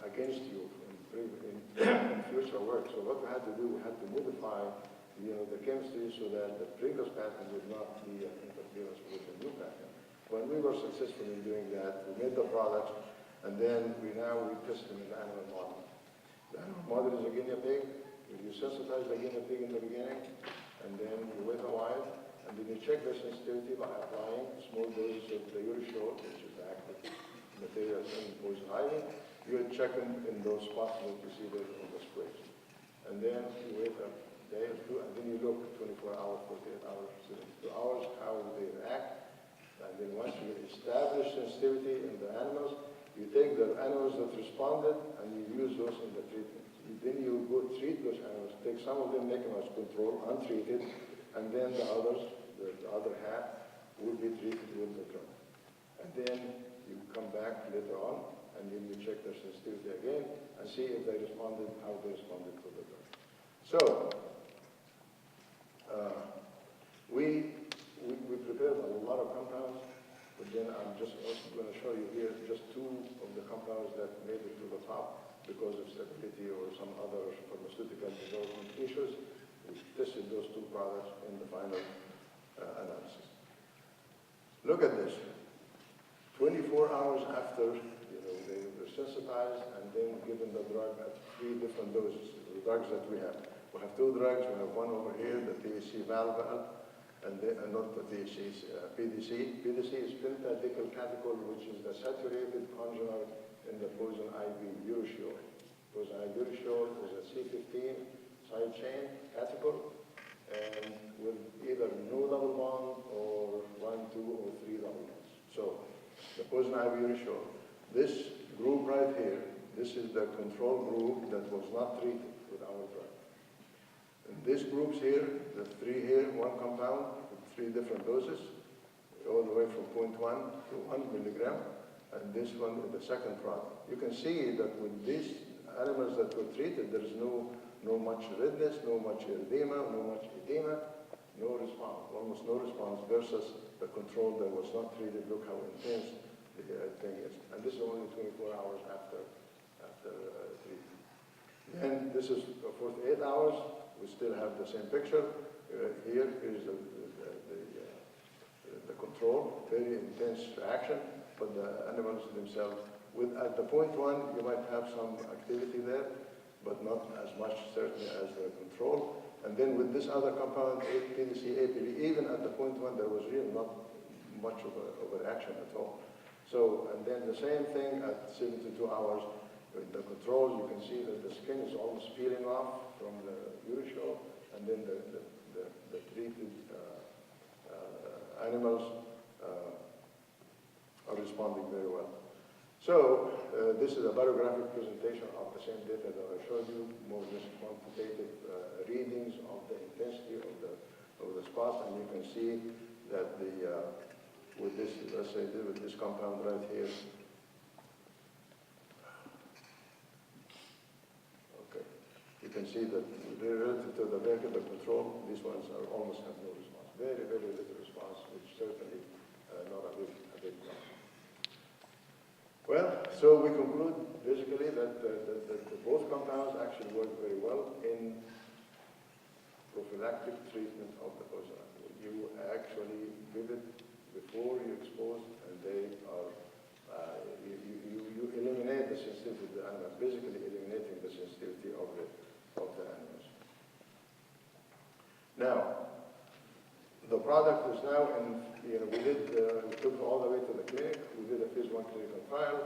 against you in future work. So what we had to do, we had to modify, you know, the chemistry so that the previous patent would not be an interference with the new patent. When we were successful in doing that, we made the products, and then we test them in the animal model. The animal model is a guinea pig. You sensitize the guinea pig in the beginning, and then you wait a while, and then you check the sensitivity by applying small doses of the urushiol, which is the active material in poison ivy. You would check them in those spots that you see there on the sprays. And then you wait a day or two, and then you look 24 hours, 48 hours, 72 hours, how they react. And then once you establish sensitivity in the animals, you take the animals that responded and you use those in the treatment. Then you go treat those animals, take some of them, make them as control, untreated, and then the others, the other half, will be treated with the drug. And then you come back later on, and then you check their sensitivity again, and see if they responded, how they responded to the drug. So, we prepared a lot of compounds, but then I'm just also going to show you here just two of the compounds that made it to the top because of stability or some other pharmaceutical development issues. We tested those two products in the final analysis. Look at this. 24 hours after, you know, they were sensitized and then given the drug at 3 different doses. The drugs that we have. We have 2 drugs. We have one over here, the THC valve, and not the THC, PDC. PDC is pentadicyl catechol, which is the saturated conjugal in the poison ivy urushiol. Poison ivy urushiol is a C15 side chain catechol, and with either no double bond or 1, 2, or 3 double bonds. So the poison ivy urushiol. This group right here, this is the control group that was not treated with our drug. And these groups here, the 3 here, 1 compound with 3 different doses, all the way from 0.1 to 1 milligram, and this one is the second product. You can see that with these animals that were treated, there is no much redness, no much erythema, no much edema, no response, almost no response versus the control that was not treated. Look how intense the thing is. And this is only 24 hours after treatment. And this is 48 hours. We still have the same picture. Here is the control, very intense reaction, but the animals themselves, at the 0.1, you might have some activity there, but not as much certainly as the control. And then with this other compound, PDC, APD, even at the 0.1, there was really not much of a reaction at all. So, and then the same thing at 72 hours. With the controls, you can see that the skin is almost peeling off from the urushiol, and then the treated animals are responding very well. So this is a biographic presentation of the same data that I showed you, more or less quantitative readings of the intensity of the spots, and you can see that with this, let's say, with this compound right here. Okay. see that relative to the vehicle control, these ones are almost have no response. Very, very little response, which certainly not a big problem. Well, so we conclude basically that both compounds actually work very well in prophylactic treatment of the poison ivy. You actually give it before you expose, and they are, you eliminate the sensitivity of the animal, basically eliminating the sensitivity of the animals. Now, the product is now in, we took it all the way to the clinic. We did a phase 1 clinical trial,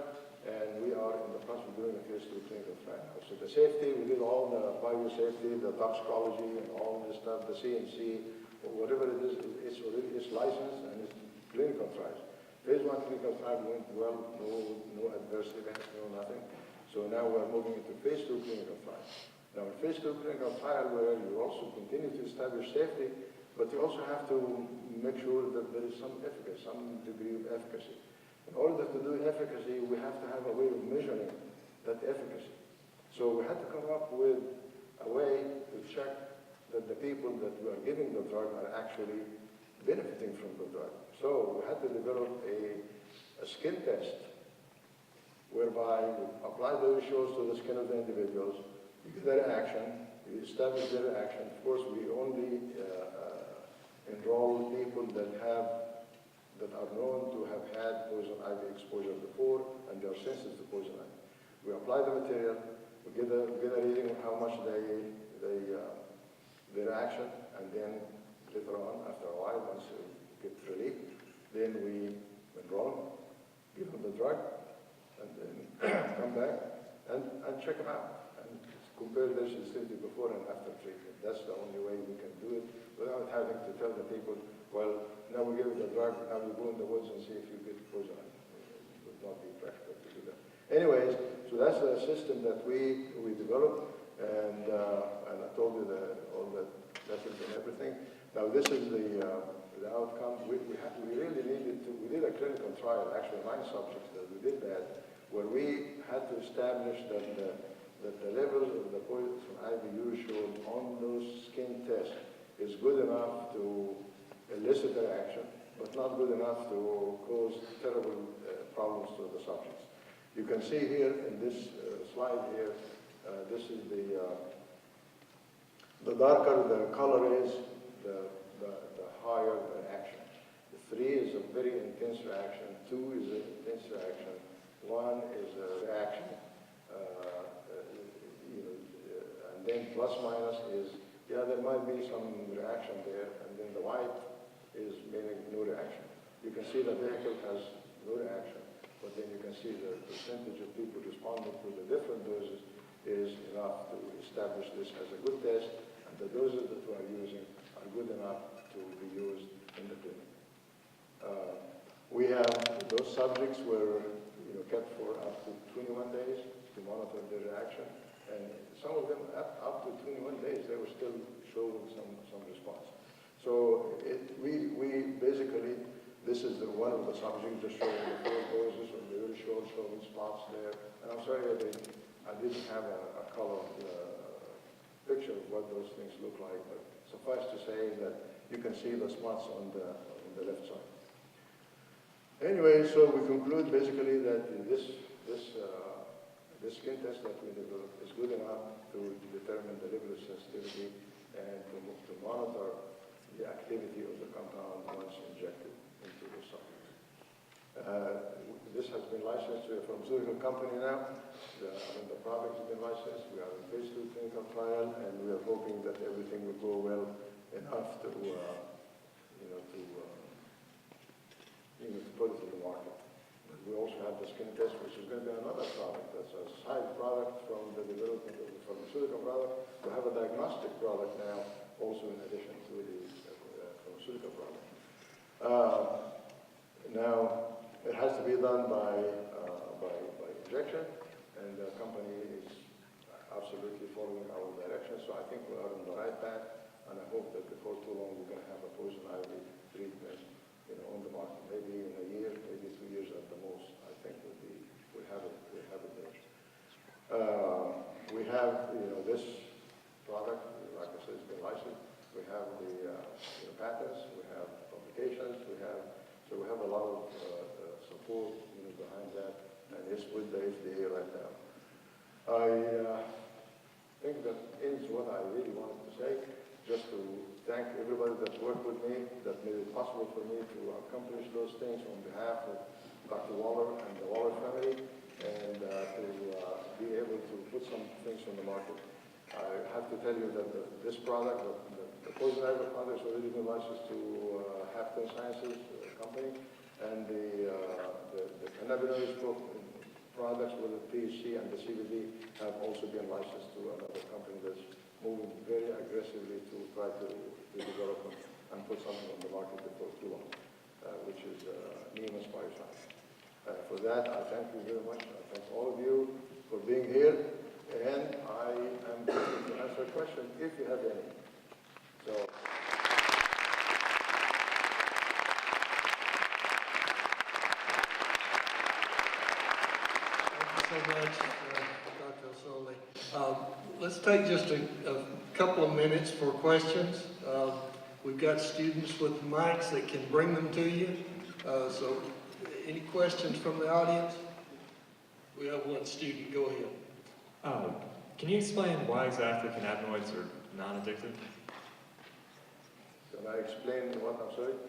and we are in the process of doing a phase 2 clinical trial. So the safety, we did all the biosafety, the toxicology, and all this stuff, the CMC, or whatever it is, it's licensed and it's clinical trials. Phase 1 clinical trial went well, no adverse events, no nothing. So now we're moving into phase 2 clinical trial. Now in phase 2 clinical trial, where you also continue to establish safety, but you also have to make sure that there is some efficacy, some degree of efficacy. In order to do efficacy, we have to have a way of measuring that efficacy. So we had to come up with a way to check that the people that we are giving the drug are actually benefiting from the drug. So we had to develop a skin test whereby we apply the ratios to the skin of the individuals, you get their reaction, we establish their reaction. Of course, we only enroll people that are known to have had poison ivy exposure before, and they are sensitive to poison ivy. We apply the material, we get a reading of how much the reaction, and then later on, after a while, once it gets relief, then we enroll, give them the drug, and then come back and check them out and compare their sensitivity before and after treatment. That's the only way we can do it without having to tell the people, well, now we give you the drug, now you go in the woods and see if you get poison. It would not be practical to do that. Anyways, so that's the system that we developed, and I told you all the methods and everything. Now this is the outcome. We really needed to, we did a clinical trial, actually 9 subjects that we did that, where we had to establish that the levels of the poison ivy shown on those skin tests is good enough to elicit a reaction, but not good enough to cause terrible problems to the subjects. You can see here in this slide here, this is the darker the color is, the higher the reaction. The 3 is a very intense reaction, 2 is an intense reaction, 1 is a reaction, and then plus minus is, yeah, there might be some reaction there, and then the white is meaning no reaction. You can see the vehicle has no reaction, but then you can see the percentage of people responding to the different doses is enough to establish this as a good test, and the doses that we are using are good enough to be used in the clinic. We have those subjects were kept for up to 21 days to monitor their reaction, and some of them up to 21 days they were still showing some response. So we basically, this is one of the subjects just showing the 4 doses of the urine showing spots there. And I'm sorry I didn't have a color picture of what those things look like, but suffice to say that you can see the spots on the left side. Anyway, so we conclude basically that this skin test that we developed is good enough to determine the level of sensitivity and to monitor the activity of the compound once injected into the subject. This has been licensed to a pharmaceutical company now. The product has been licensed. We are in phase 2 clinical trial, and we are hoping that everything will go well enough to put it in the market. But we also have the skin test, which is going to be another product. That's a side product from the development of the pharmaceutical product. We have a diagnostic product now, also in addition to the pharmaceutical product. Now, it has to be done by injection, and the company is absolutely following our direction. So I think we are on the right path, and I hope that before too long we're going to have a poison ivy treatment, on the market. Maybe in a year, maybe 2 years at the most. I think we have it there. We have, this product. Like I said, it's been licensed. We have the patents, we have publications, so we have a lot of support behind that, and it's with the FDA right now. I think that ends what I really wanted to say. Just to thank everybody that worked with me, that made it possible for me to accomplish those things on behalf of Dr. Waller and the Waller family, and to be able to put some things on the market. I have to tell you that this product, the poison ivy product, is already been licensed to Hampton Sciences company, and the cannabinoid products with the THC and the CBD have also been licensed to another company that's moving very aggressively to try to develop them and put something on the market before too long, which is Nemus Bioscience. For that, I thank you very much. I thank all of you for being here, and I am happy to answer questions if you have any. So. Thank you so much, Dr. ElSohly. Let's take just a couple of minutes for questions. We've got students with mics that can bring them to you. So any questions from the audience? We have one student. Go ahead. Can you explain why exactly cannabinoids are non-addictive? Can I explain what I'm saying?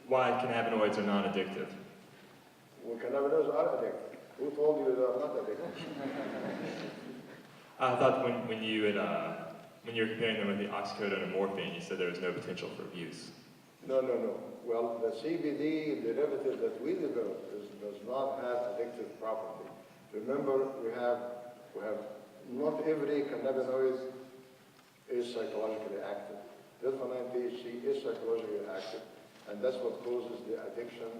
Why cannabinoids are non-addictive? Well, cannabinoids are addictive. Who told you they are not addictive? I thought when you were comparing them with the oxycodone and morphine, you said there was no potential for abuse. No. Well, the CBD derivative that we developed does not have addictive property. Remember, we have not every cannabinoid is psychologically active. Delta-9 THC is psychologically active, and that's what causes the addiction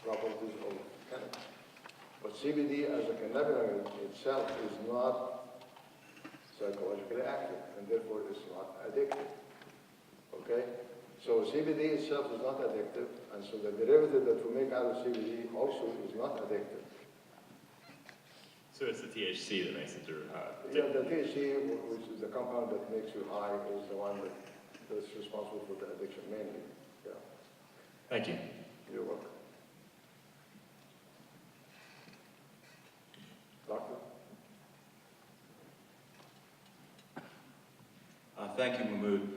properties of cannabis. But CBD as a cannabinoid itself is not psychologically active, and therefore it's not addictive. Okay? So CBD itself is not addictive, and so the derivative that we make out of CBD also is not addictive. So it's the THC that makes it Yeah, the THC, which is the compound that makes you high, is the one that's responsible for the addiction mainly. Yeah. Thank you. You're welcome. Doctor? Thank you, Mahmoud.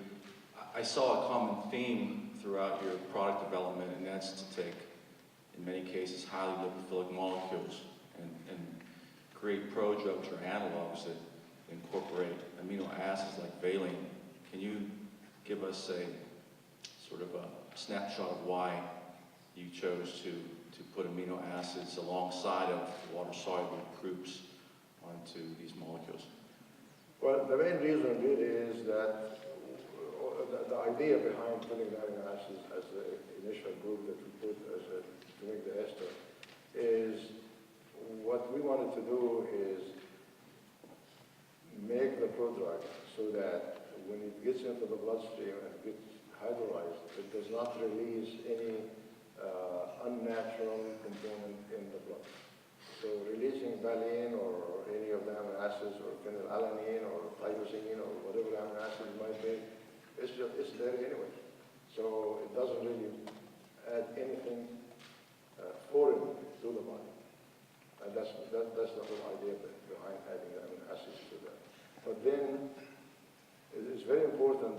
I saw a common theme throughout your product development, and that's to take, in many cases, highly lipophilic molecules and create prodrugs or analogs that incorporate amino acids like valine. Can you give us a sort of a snapshot of why you chose to put amino acids alongside of water-soluble groups onto these molecules? Well, the main reason really is that the idea behind putting the amino acids as the initial group that we put to make the ester is what we wanted to do is make the prodrug so that when it gets into the bloodstream and gets hydrolyzed, it does not release any unnatural component in the blood. So releasing valine or any of the amino acids or phenylalanine or tyrosine or whatever amino acid it might be, it's there anyway. So it doesn't really add anything foreign to the body. And that's the whole idea behind adding the amino acids to that. But then it is very important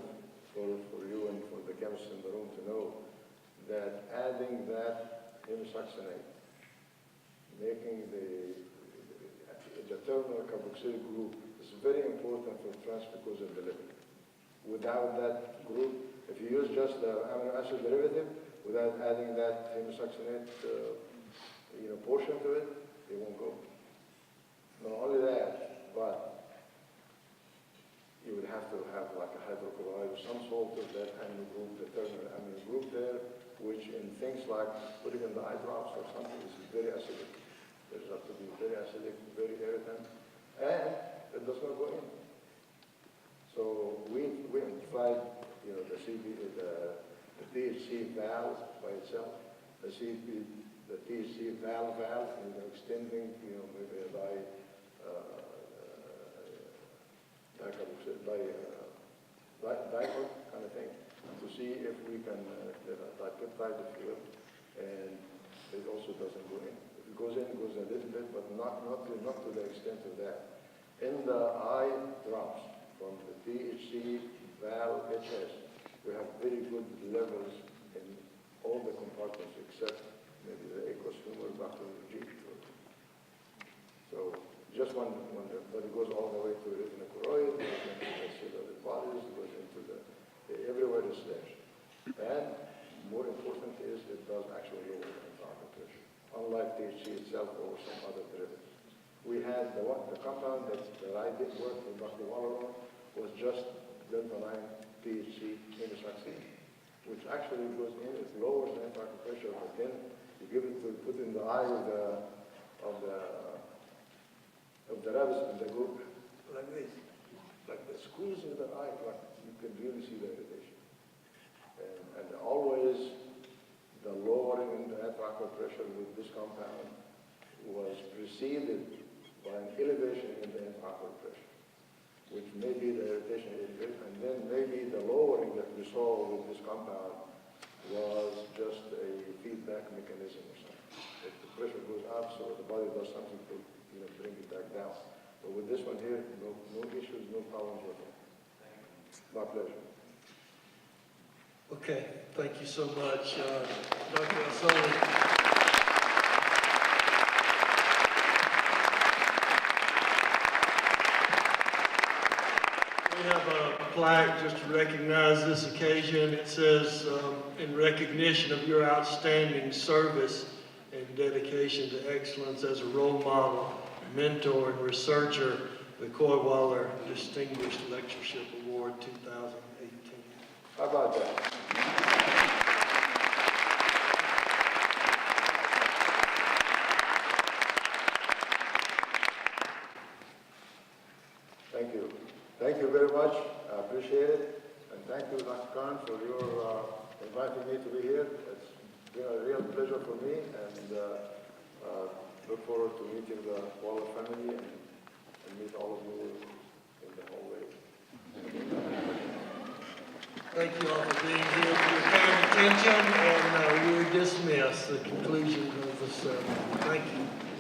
for you and for the chemists in the room to know that adding that hemisuccinate, making the terminal carboxylic group is very important for transmucose in the liver. Without that group, if you use just the amino acid derivative, without adding that hemisuccinate portion to it, it won't go. Not only that, but you would have to have like a hydrochloride or some salt of that amino group, the terminal amino group there, which in things like putting in the eye drops or something is very acidic. There's up to be very acidic, very irritant, and it does not go in. So we tried, the THC valve by itself, the THC valve, extending, maybe by like I said, diaper kind of thing, to see if we can get a dipeptide, if you will, and it also doesn't go in. If it goes in, it goes a little bit, but not to the extent of that. In the eye drops from the THC, Val, HS, we have very good levels in all the compartments except maybe the aqueous humor, Dr. G. So just one, but it goes all the way to the retina choroid, goes into the cellular bodies, goes into everywhere is there. And more important is it does actually lower the intraocular pressure, unlike THC itself or some other derivatives. We had the compound that I did work with Dr. Waller on was just delta-9 THC chemosexine, which actually goes in, it lowers the intraocular pressure, but then you give it to put in the eye of the rabbits, and they go like this, like the squeezing the eye, like you can really see the irritation. And always the lowering in the intraocular pressure with this compound was preceded by an elevation in the intraocular pressure, which may be the irritation a little bit, and then maybe the lowering that we saw with this compound was just a feedback mechanism or something. If the pressure goes up, so the body does something to bring it back down. But with this one here, no issues, no problems with it. My pleasure. Okay, thank you so much, Dr. ElSohly. We have a plaque just to recognize this occasion. It says, in recognition of your outstanding service and dedication to excellence as a role model, mentor, and researcher, the Coy W Distinguished Lectureship Award 2018. How about that? Thank you. Thank you very much. I appreciate it. And thank you, Dr. Khan, for your inviting me to be here. It's been a real pleasure for me, and look forward to meeting the Waller family and meet all of you in the hallway. Thank you all for being here, for your kind attention, and we're dismissed, the conclusion of the ceremony. Thank you.